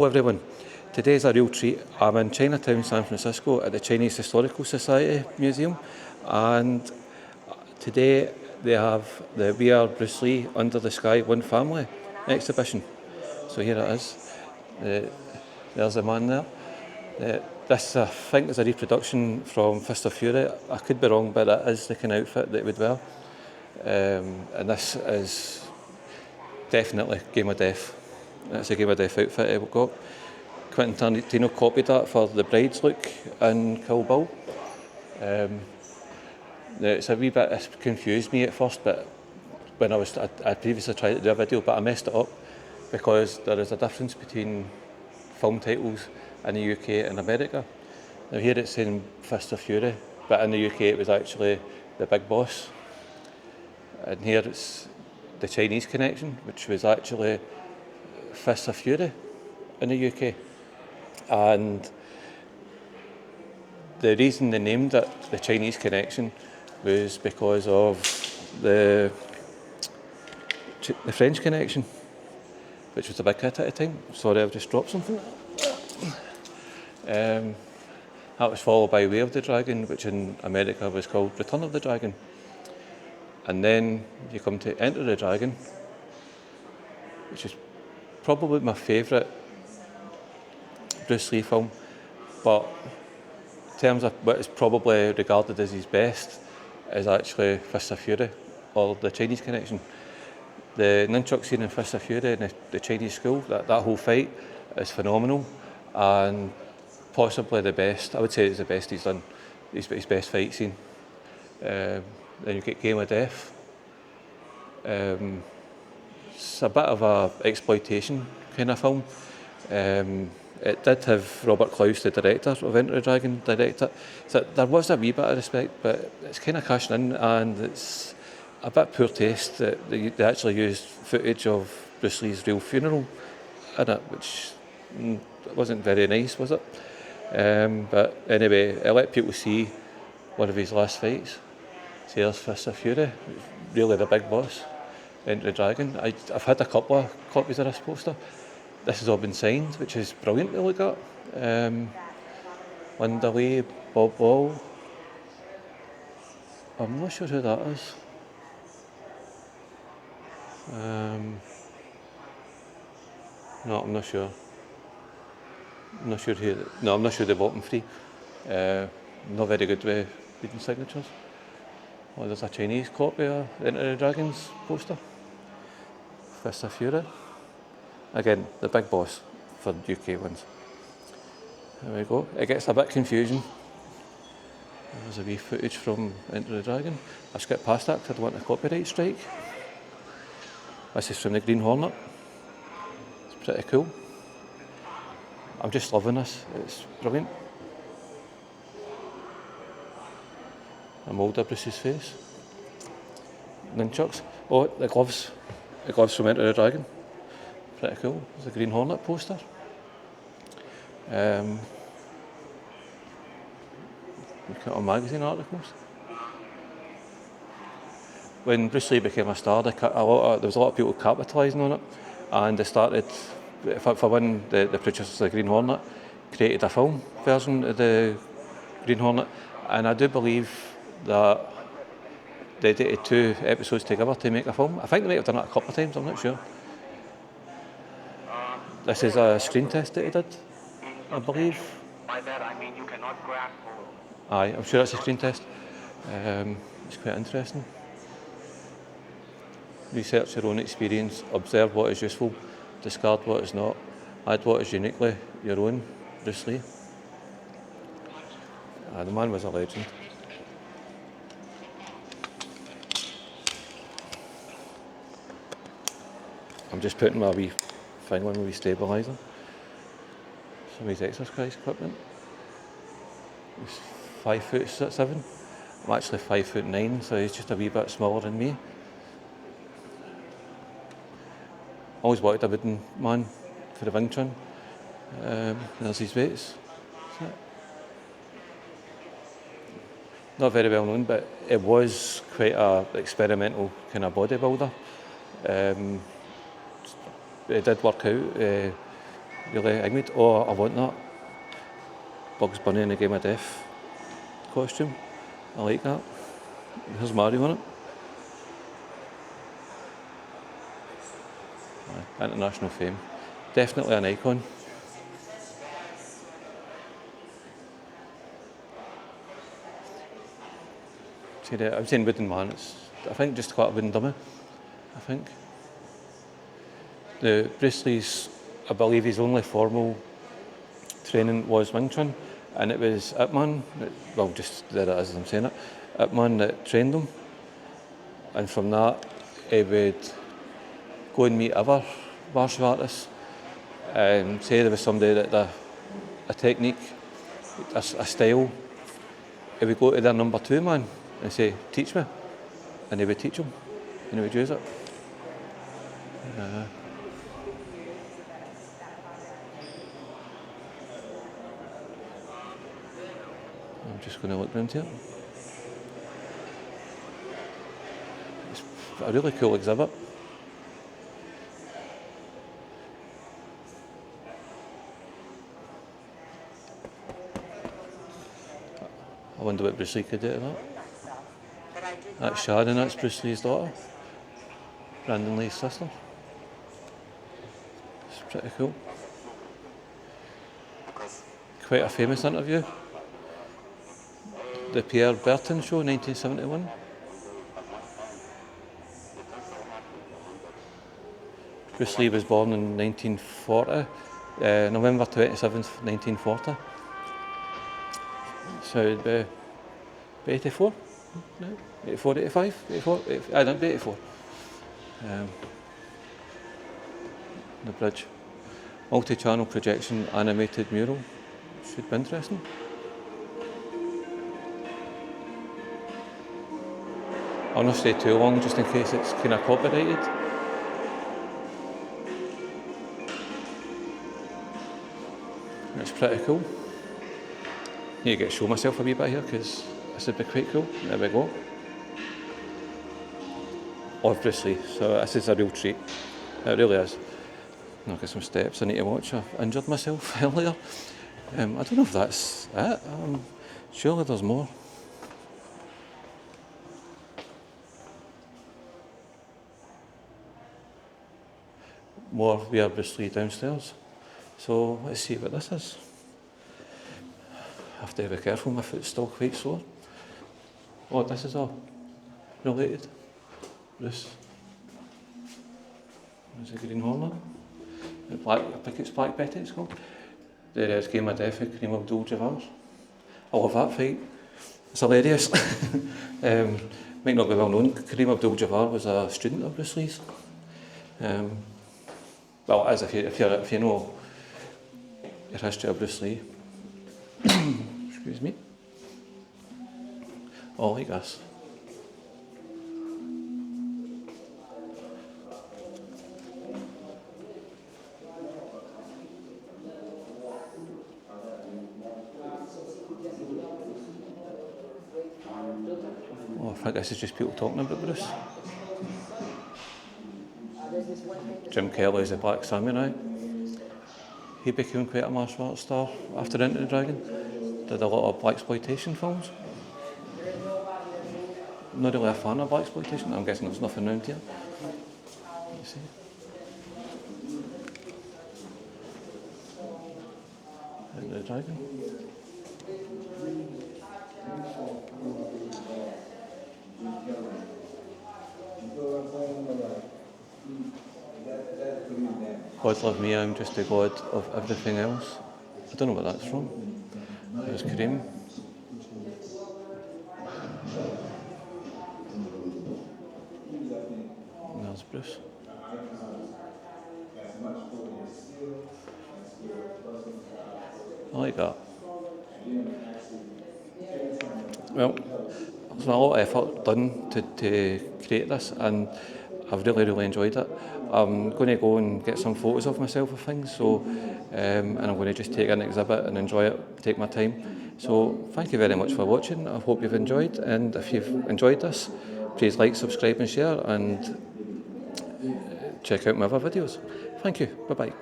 Hello everyone, today's a real treat. I'm in Chinatown, San Francisco at the Chinese Historical Society Museum, and today they have the We Are Bruce Lee Under the Sky One Family exhibition. So here it is. There's the man there. This I think is a reproduction from Fist of Fury. I could be wrong, but it is the kind of outfit that he would wear. And this is definitely Game of Death. It's a Game of Death outfit I've got. Quentin Tarantino copied that for the bride's look in Kill Bill. It's a wee bit, it confused me at first, but when I previously tried to do a video, but I messed it up because there is a difference between film titles in the UK and America. Now here it's saying Fist of Fury, but in the UK it was actually The Big Boss. And here it's The Chinese Connection, which was actually Fist of Fury in the UK. And the reason they named it The Chinese Connection was because of the French Connection, which was a big hit at the time. Sorry, I've just dropped something. That was followed by Way of the Dragon, which in America was called Return of the Dragon. And then you come to Enter the Dragon, which is probably my favourite Bruce Lee film, but in terms of what is probably regarded as his best is actually Fist of Fury or The Chinese Connection. The nunchuck scene in Fist of Fury in the Chinese school, that whole fight is phenomenal and possibly the best. I would say it's the best he's done, his best fight scene. Then you get Game of Death. It's a bit of a exploitation kind of film. It did have Robert Clouse, the director of Enter the Dragon, direct it. So there was a wee bit of respect, but it's kind of cashing in, and it's a bit poor taste that they actually used footage of Bruce Lee's real funeral in it, which wasn't very nice, was it? But anyway, it let people see one of his last fights. So here's Fist of Fury, really the big boss, Enter the Dragon. I've had a couple of copies of this poster. This has all been signed, which is brilliant to look at. Linda Lee, Bob Wall. I'm not sure who that is. No, I'm not sure. I'm not sure who. No, I'm not sure they bought them free. Not very good with reading signatures. Oh, there's a Chinese copy of Enter the Dragon's poster. Fist of Fury. Again, the big boss for UK ones. There we go. It gets a bit confusing. There's a wee footage from Enter the Dragon. I skipped past that because I don't want a copyright strike. This is from the Green Hornet. It's pretty cool. I'm just loving this. It's brilliant. A mould of Bruce's face. Nunchucks. Oh, the gloves. The gloves from Enter the Dragon. Pretty cool. There's a Green Hornet poster. Look at all magazine articles. When Bruce Lee became a star, there was a lot of people capitalising on it, and they started, for one, the producers of the Green Hornet created a film version of the Green Hornet, and I do believe that they did 2 episodes together to make a film. I think they might have done it a couple of times, I'm not sure. This is a screen test that he did, I believe. By that I mean you cannot grasp. Aye, I'm sure it's a screen test. It's quite interesting. Research your own experience, observe what is useful, discard what is not, add what is uniquely your own. Bruce Lee. The man was a legend. I'm just putting my wee thing on, wee stabiliser. Some of his exercise equipment. He's 5'7". I'm actually 5'9", so he's just a wee bit smaller than me. Always wanted a wooden man for the Wing Chun. There's his weights. Not very well known, but it was quite a experimental kind of bodybuilder. It did work out. really ignited. Oh, I want that. Bugs Bunny in the Game of Death costume. I like that. There's Mario on it. International fame. Definitely an icon. See, I'm saying wooden man. It's, I think, just quite a wooden dummy. I think. The Bruce Lee's, I believe his only formal training was Wing Chun, and it was Ip Man, well, just there it is as I'm saying it, Ip Man that trained him. And from that, he would go and meet other martial artists and say there was somebody that a technique, a style, he would go to their number 2 man and say, teach me. And he would teach him, and he would use it. I'm just going to look round here. It's a really cool exhibit. I wonder what Bruce Lee could do to that. That's Sharon, that's Bruce Lee's daughter. Brandon Lee's sister. It's pretty cool. Quite a famous interview. The Pierre Berton Show, 1971. Bruce Lee was born in 1940, November 27th, 1940. So it'd be 84, no, 84, 85, 84, I don't know, 84. The bridge. Multi-channel projection animated mural. Should be interesting. I'll not stay too long just in case it's kind of copyrighted. It's pretty cool. Need to get to show myself a wee bit here because this would be quite cool. There we go. Of Bruce Lee, so this is a real treat. It really is. I'll get some steps I need to watch. I've injured myself earlier. I don't know if that's it. Surely there's more. More We Are Bruce Lee downstairs. So let's see what this is. I have to be careful, my foot's still quite sore. Oh, this is all related. Bruce. There's a Green Hornet. I think it's Black Betty it's called. There is Game of Death with Kareem Abdul-Jabbar. I love that fight. It's hilarious. Might not be well known. Kareem Abdul-Jabbar was a student of Bruce Lee's. Well, as if you know your history of Bruce Lee. Excuse me. Oh, like this. Oh, I think this is just people talking about Bruce. Jim Kelly's the Black Samurai. He became quite a martial arts star after Enter the Dragon. Did a lot of blaxploitation films. Not really a fan of blaxploitation. I'm guessing there's nothing around here. You see. Enter the Dragon. God love me, I'm just the God of everything else. I don't know what that's from. There's Kareem. And there's Bruce. I like that. Well, there's a lot of effort done to create this, and I've really enjoyed it. I'm going to go and get some photos of myself with things, so and I'm going to just take an exhibit and enjoy it, take my time. So thank you very much for watching. I hope you've enjoyed, and if you've enjoyed this, please like, subscribe and share, and check out my other videos. Thank you. Bye-bye.